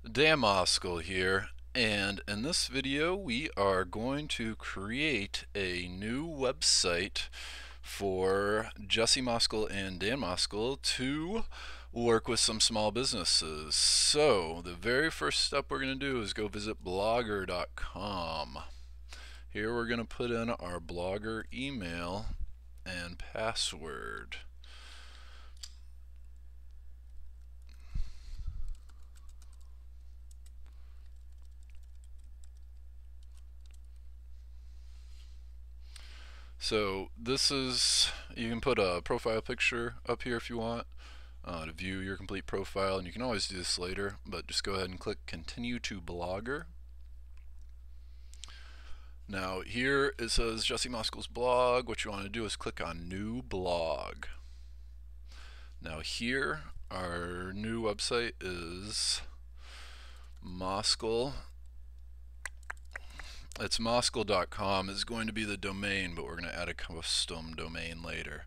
Damoskal here, and in this video we are going to create a new website for Jesse Moskal and Dan Moskal to work with some small businesses. So the very first step we're going to do is go visit blogger.com. Here we're going to put in our blogger email and password. So this is, you can put a profile picture up here if you want to view your complete profile, and you can always do this later, but just go ahead and click continue to blogger. Now here it says Jesse Moskal's blog. What you want to do is click on new blog. Now here our new website is Moskal. It's moskal.com is going to be the domain, but we're going to add a custom domain later.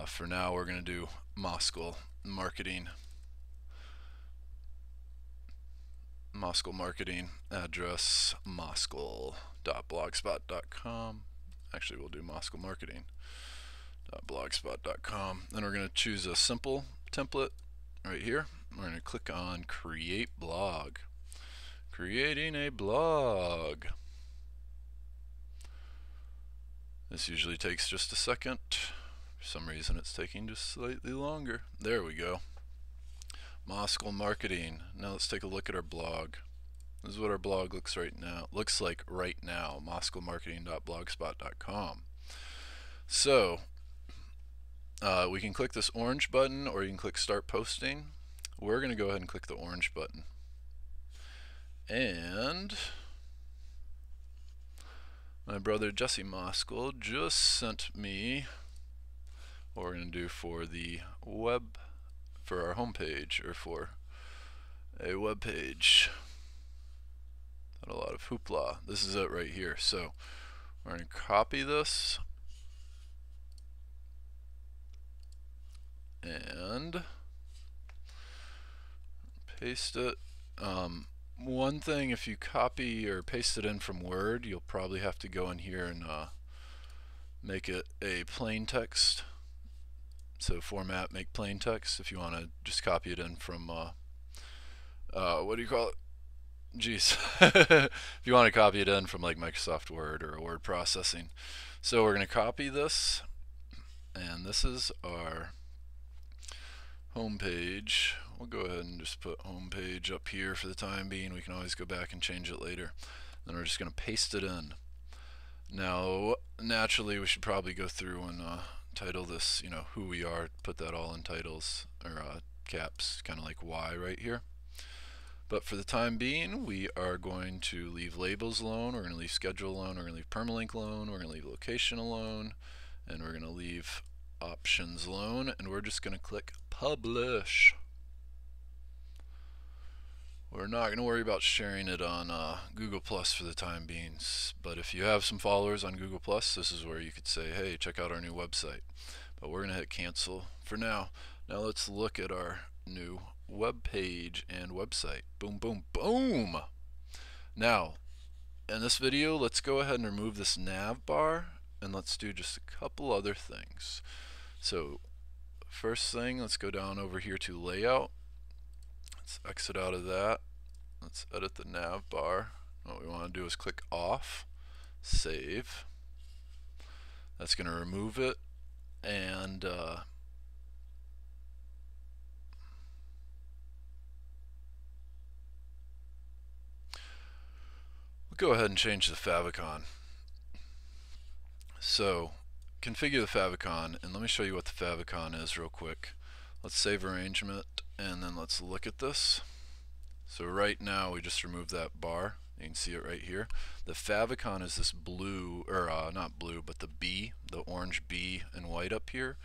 For now we're going to do Moskal marketing. Moskal marketing address moskal.blogspot.com. Actually we'll do Moskal marketing.blogspot.com. Then we're going to choose a simple template right here. We're going to click on create blog. Creating a blog. This usually takes just a second. For some reason it's taking just slightly longer. There we go. Moskal marketing. Now let's take a look at our blog. This is what our blog looks like right now. moskalmarketing.blogspot.com. So we can click this orange button, or you can click start posting. We're going to go ahead and click the orange button. And my brother Jesse Moskal just sent me what we're going to do for the web, for our homepage, or for a web page. Not a lot of hoopla. This is it right here. So we're going to copy this and paste it. One thing, if you copy or paste it in from Word, you'll probably have to go in here and make it a plain text. So format, make plain text. If you want to just copy it in from what do you call it? Geez. If you want to copy it in from like Microsoft Word or word processing. So we're going to copy this, and this is our home page. We'll go ahead and just put home page up here for the time being. We can always go back and change it later. Then we're just going to paste it in. Now naturally we should probably go through and title this, who we are, put that all in titles or caps, kind of like Y right here. But for the time being, we are going to leave labels alone, we're going to leave schedule alone, we're going to leave permalink alone, we're going to leave location alone, and we're going to leave options alone, and we're just going to click publish. We're not going to worry about sharing it on Google Plus for the time being, but if you have some followers on Google Plus, this is where you could say, hey, check out our new website. But we're going to hit cancel for now. Now let's look at our new web page and website. Boom, boom, boom! Now, in this video, let's go ahead and remove this nav bar, and let's do just a couple other things. So, first thing, let's go down over here to layout. Let's exit out of that. Let's edit the nav bar. What we want to do is click off, save. That's going to remove it, and we'll go ahead and change the Fav Icon. So configure the Fav Icon, and let me show you what the Fav Icon is real quick. Let's save arrangement, and then let's look at this. So right now we just removed that bar. You can see it right here. The Fav Icon is this blue, or not blue, but the B, the orange B and white up here.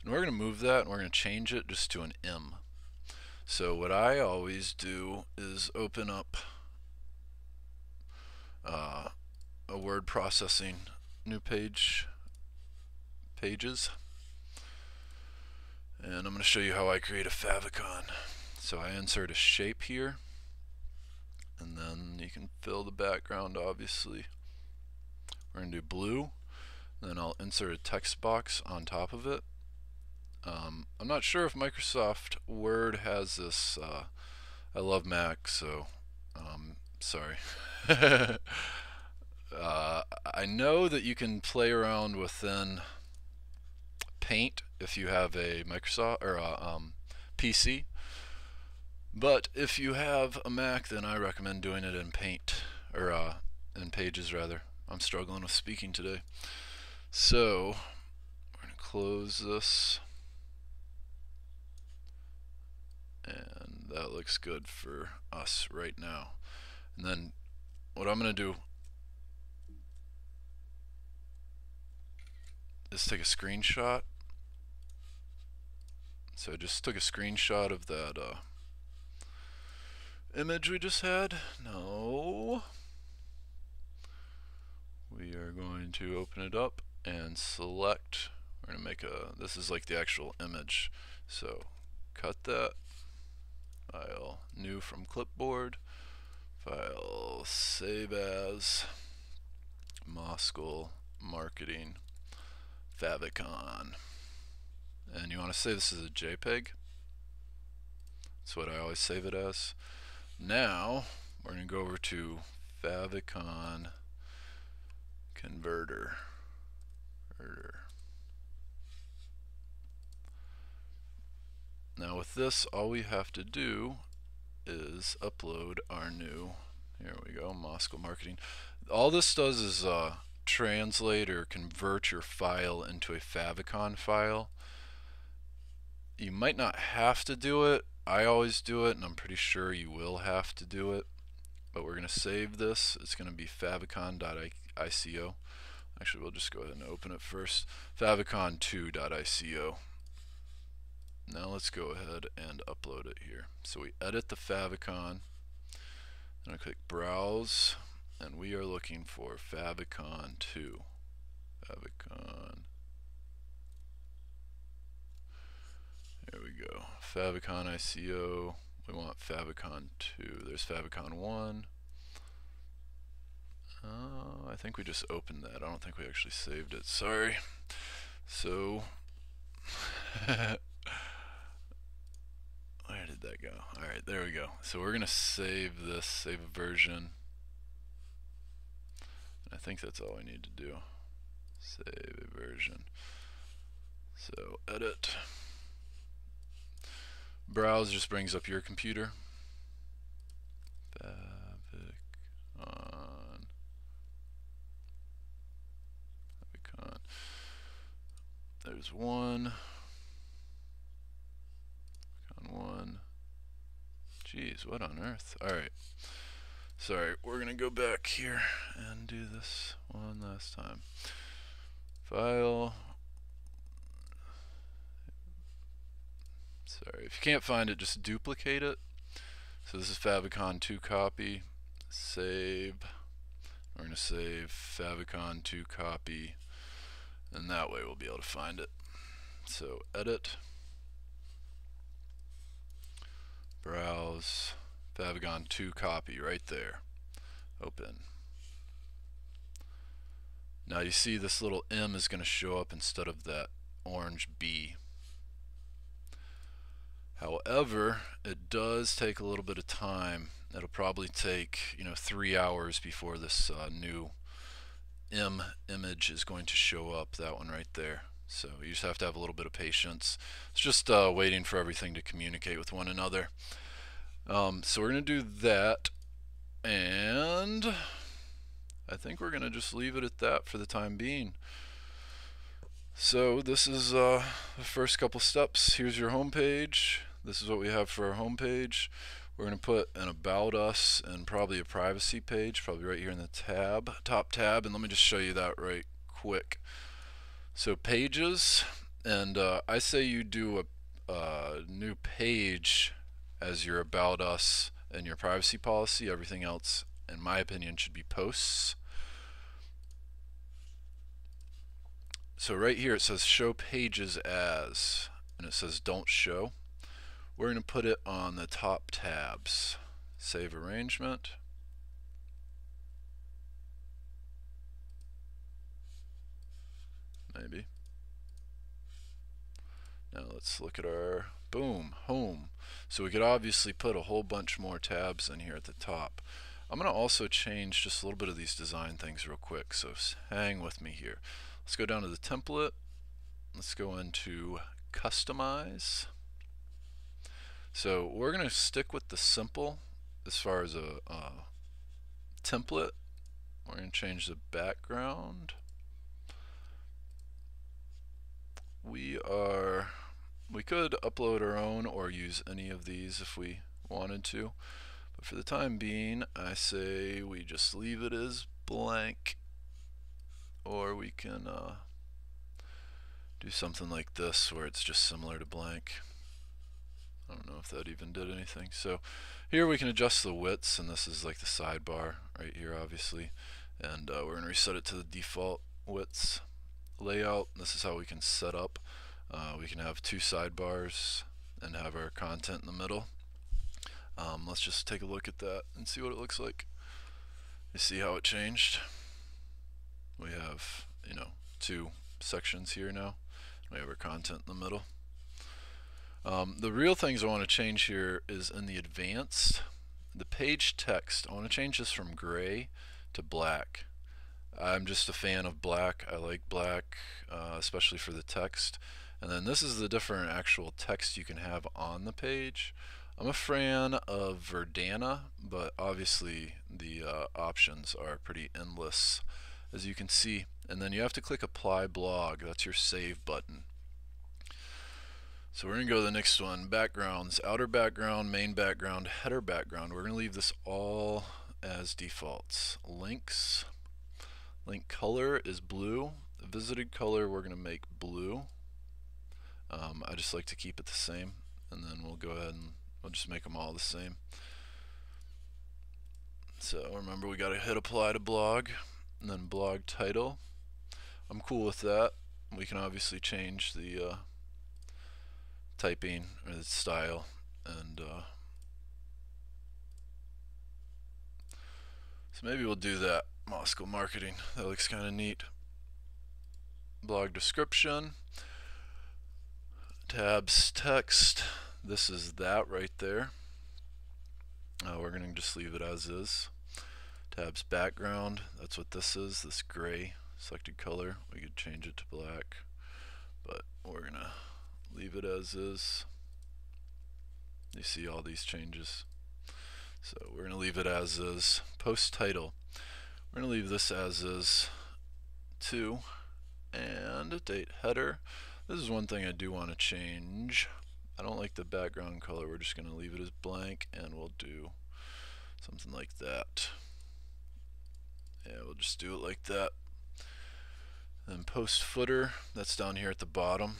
And we're going to move that, and we're going to change it just to an M. So what I always do is open up a word processing new pages, and I'm going to show you how I create a favicon. So I insert a shape here, and then you can fill the background. Obviously we're going to do blue, then I'll insert a text box on top of it. I'm not sure if Microsoft Word has this. I love Mac, so sorry. I know that you can play around within Paint if you have a Microsoft or a PC, but if you have a Mac, then I recommend doing it in Paint, or in Pages rather. I'm struggling with speaking today. So we're going to close this, and that looks good for us right now. And then what I'm going to do is take a screenshot. So I just took a screenshot of that image we just had. No. We are going to open it up and select. We're going to make this is like the actual image. So cut that. File, new from clipboard. File, save as, Moscow Marketing, Fav Icon. And you want to say this is a JPEG. That's what I always save it as. Now we're going to go over to Fav Icon Converter. Now with this, all we have to do is upload our new, here we go, Moscow Marketing. All this does is translate or convert your file into a favicon file. You might not have to do it. I always do it, and I'm pretty sure you will have to do it. But we're going to save this. It's going to be favicon.ico. Actually, we'll just go ahead and open it first. favicon2.ico. Now let's go ahead and upload it here. So we edit the favicon, and I click Browse, and we are looking for favicon 2. Favicon. There we go. Favicon ICO. We want favicon 2. There's favicon 1. I think we just opened that. I don't think we actually saved it. Sorry. So where did that go? Alright, there we go. So we're going to save this, save a version. I think that's all we need to do. Save a version. So edit. Browse just brings up your computer. Favicon. There's one. One. Jeez, what on earth? Alright. Sorry, we're gonna go back here and do this one last time. File. Sorry, if you can't find it, just duplicate it. So this is favicon 2 copy. Save. We're gonna save favicon 2 copy, and that way we'll be able to find it. So edit. Browse, favicon 2 copy right there. Open. Now you see this little M is going to show up instead of that orange B. However, it does take a little bit of time. It'll probably take 3 hours before this new M image is going to show up, that one right there. So you just have to have a little bit of patience. It's just waiting for everything to communicate with one another. So we're going to do that, and I think we're going to just leave it at that for the time being. So this is the first couple steps. Here's your home page. This is what we have for our home page. We're going to put an About Us and probably a privacy page, probably right here in the tab, top tab, and let me just show you that right quick. So pages, and I say you do a new page as your About Us and your privacy policy. Everything else, in my opinion, should be posts. So right here it says show pages as, and it says don't show. We're going to put it on the top tabs. Save arrangement. maybe. Now let's look at our, boom, home. So we could obviously put a whole bunch more tabs in here at the top. I'm going to also change just a little bit of these design things real quick, so hang with me here. Let's go down to the template. Let's go into customize. So we're going to stick with the simple as far as a template. We're going to change the background. We could upload our own or use any of these if we wanted to, but for the time being I say we just leave it as blank, or we can do something like this where it's just similar to blank. I don't know if that even did anything. So here we can adjust the widths, and this is like the sidebar right here obviously, and we're going to reset it to the default widths. Layout, this is how we can set up. We can have two sidebars and have our content in the middle. Let's just take a look at that and see what it looks like. You see how it changed? We have, you know, two sections here now. We have our content in the middle. The real things I want to change here is in the advanced, the page text. I want to change this from gray to black. I'm just a fan of black. I like black, especially for the text. And then this is the different actual text you can have on the page. I'm a fan of Verdana, but obviously the options are pretty endless, as you can see. And then you have to click Apply Blog. That's your save button. So we're going to go to the next one. Backgrounds, outer background, main background, header background. We're going to leave this all as defaults. Links. Link color is blue. The visited color we're going to make blue. I just like to keep it the same, and then we'll go ahead and we'll just make them all the same. So remember, we got to hit apply to blog, and then blog title. I'm cool with that. We can obviously change the typing or the style, and so maybe we'll do that. Moscow marketing, that looks kind of neat. Blog description, tabs text, this is that right there. We're going to just leave it as is. Tabs background, that's what this is, this gray selected color. We could change it to black, but we're going to leave it as is. You see all these changes. So we're going to leave it as is. Post title, we're going to leave this as is too. And date header, this is one thing I do want to change. I don't like the background color. We're just going to leave it as blank, and we'll do something like that. Yeah, we'll just do it like that. Then post footer, that's down here at the bottom.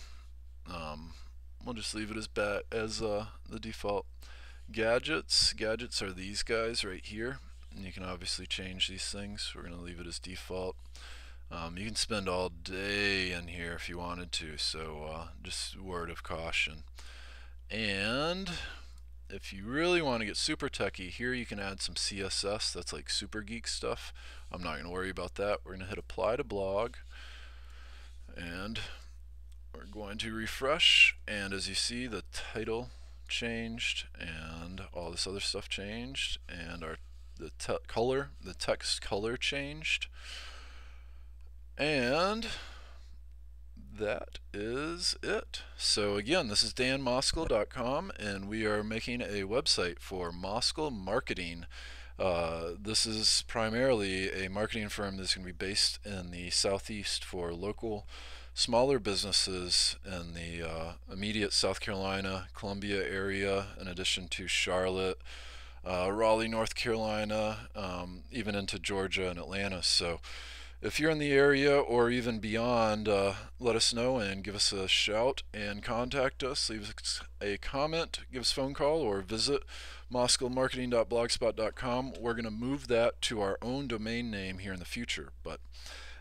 We'll just leave it as the default. Gadgets are these guys right here, and you can obviously change these things. We're going to leave it as default. You can spend all day in here if you wanted to, so just word of caution. And if you really want to get super techy, here you can add some CSS. That's like super geek stuff. I'm not going to worry about that. We're going to hit apply to blog, and we're going to refresh, and as you see, the title changed and all this other stuff changed, and the text color changed. And that is it. So again, this is danmoskal.com, and we are making a website for Moskal Marketing. This is primarily a marketing firm that's going to be based in the Southeast for local smaller businesses in the immediate South Carolina, Columbia area, in addition to Charlotte, Raleigh, North Carolina, even into Georgia and Atlanta. So if you're in the area or even beyond, let us know and give us a shout and contact us. Leave us a comment, give us a phone call, or visit moskalmarketing.blogspot.com. We're going to move that to our own domain name here in the future. But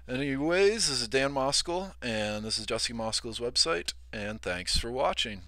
anyways, this is Dan Moskal, and this is Jesse Moskal's website, and thanks for watching.